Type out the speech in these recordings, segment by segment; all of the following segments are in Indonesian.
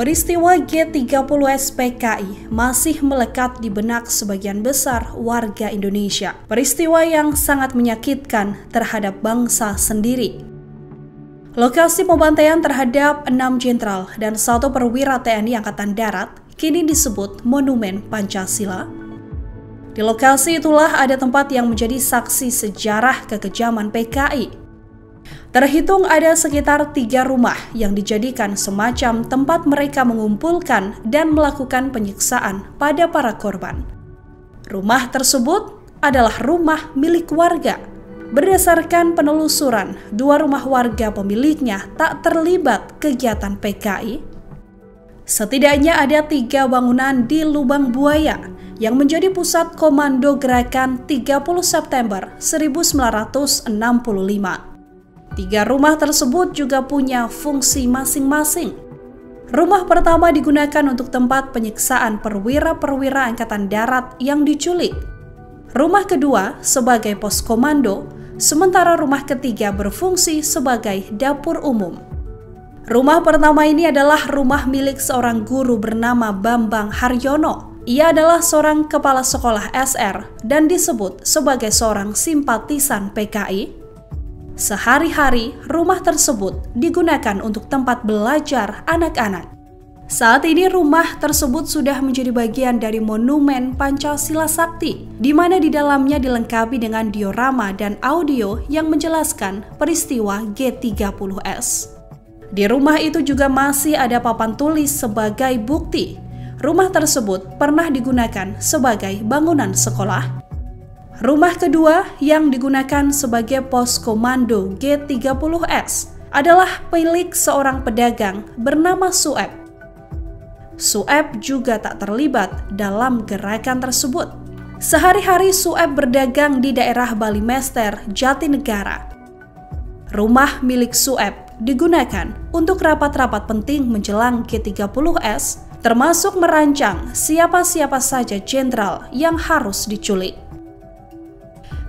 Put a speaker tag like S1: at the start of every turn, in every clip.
S1: Peristiwa G30S PKI masih melekat di benak sebagian besar warga Indonesia. Peristiwa yang sangat menyakitkan terhadap bangsa sendiri. Lokasi pembantaian terhadap 6 jenderal dan 1 perwira TNI Angkatan Darat kini disebut Monumen Pancasila. Di lokasi itulah ada tempat yang menjadi saksi sejarah kekejaman PKI. Terhitung ada sekitar 3 rumah yang dijadikan semacam tempat mereka mengumpulkan dan melakukan penyiksaan pada para korban. Rumah tersebut adalah rumah milik warga. Berdasarkan penelusuran, 2 rumah warga pemiliknya tak terlibat kegiatan PKI. Setidaknya ada 3 bangunan di Lubang Buaya yang menjadi pusat komando gerakan 30 September 1965. 3 rumah tersebut juga punya fungsi masing-masing. Rumah pertama digunakan untuk tempat penyiksaan perwira-perwira Angkatan Darat yang diculik. Rumah kedua sebagai pos komando, sementara rumah ketiga berfungsi sebagai dapur umum. Rumah pertama ini adalah rumah milik seorang guru bernama Bambang Haryono. Ia adalah seorang kepala sekolah SR dan disebut sebagai seorang simpatisan PKI. Sehari-hari, rumah tersebut digunakan untuk tempat belajar anak-anak. Saat ini rumah tersebut sudah menjadi bagian dari Monumen Pancasila Sakti, di mana di dalamnya dilengkapi dengan diorama dan audio yang menjelaskan peristiwa G30S. Di rumah itu juga masih ada papan tulis sebagai bukti. Rumah tersebut pernah digunakan sebagai bangunan sekolah. Rumah kedua yang digunakan sebagai pos komando G30S adalah milik seorang pedagang bernama Sueb. Sueb juga tak terlibat dalam gerakan tersebut. Sehari-hari Sueb berdagang di daerah Balimester, Jatinegara. Rumah milik Sueb digunakan untuk rapat-rapat penting menjelang G30S, termasuk merancang siapa-siapa saja jenderal yang harus diculik.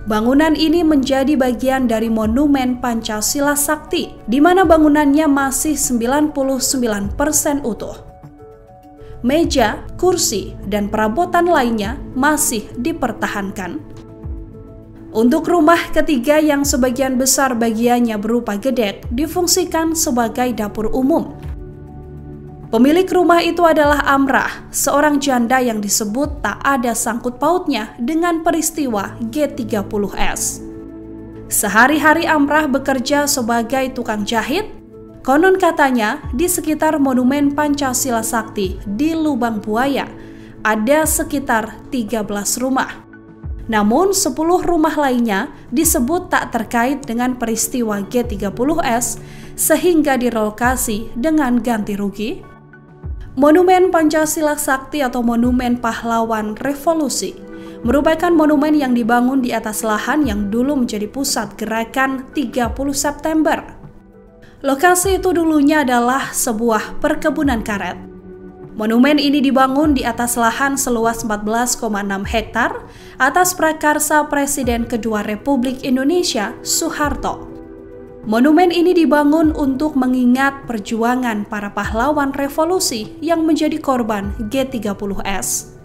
S1: Bangunan ini menjadi bagian dari Monumen Pancasila Sakti, di mana bangunannya masih 99% utuh. Meja, kursi, dan perabotan lainnya masih dipertahankan. Untuk rumah ketiga yang sebagian besar bagiannya berupa gedek difungsikan sebagai dapur umum. Pemilik rumah itu adalah Amrah, seorang janda yang disebut tak ada sangkut pautnya dengan peristiwa G30S. Sehari-hari Amrah bekerja sebagai tukang jahit. Konon katanya di sekitar Monumen Pancasila Sakti di Lubang Buaya ada sekitar 13 rumah. Namun 10 rumah lainnya disebut tak terkait dengan peristiwa G30S sehingga direlokasi dengan ganti rugi. Monumen Pancasila Sakti atau Monumen Pahlawan Revolusi merupakan monumen yang dibangun di atas lahan yang dulu menjadi pusat gerakan 30 September. Lokasi itu dulunya adalah sebuah perkebunan karet. Monumen ini dibangun di atas lahan seluas 14,6 hektar atas prakarsa Presiden kedua Republik Indonesia, Soeharto. Monumen ini dibangun untuk mengingat perjuangan para pahlawan revolusi yang menjadi korban G30S.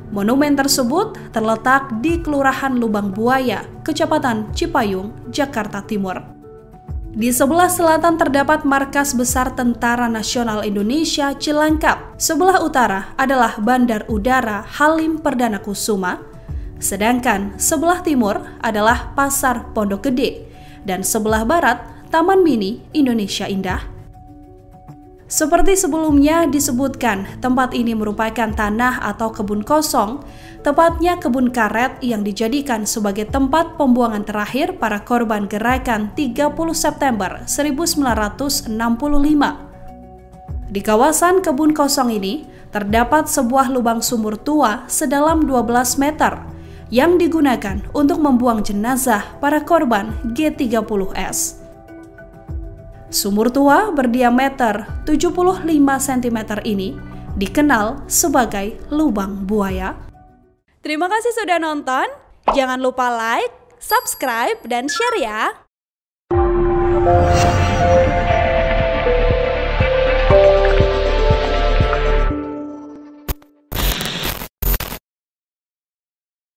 S1: Monumen tersebut terletak di Kelurahan Lubang Buaya, Kecamatan Cipayung, Jakarta Timur. Di sebelah selatan terdapat markas besar Tentara Nasional Indonesia Cilangkap. Sebelah utara adalah Bandar Udara Halim Perdana Kusuma, sedangkan sebelah timur adalah Pasar Pondok Gede, dan sebelah barat Taman Mini Indonesia Indah. Seperti sebelumnya disebutkan, tempat ini merupakan tanah atau kebun kosong, tepatnya kebun karet yang dijadikan sebagai tempat pembuangan terakhir para korban gerakan 30 September 1965. Di kawasan kebun kosong ini terdapat sebuah lubang sumur tua sedalam 12 meter yang digunakan untuk membuang jenazah para korban G30S. Sumur tua berdiameter 75 cm ini dikenal sebagai lubang buaya. Terima kasih sudah nonton. Jangan lupa like, subscribe, dan share ya.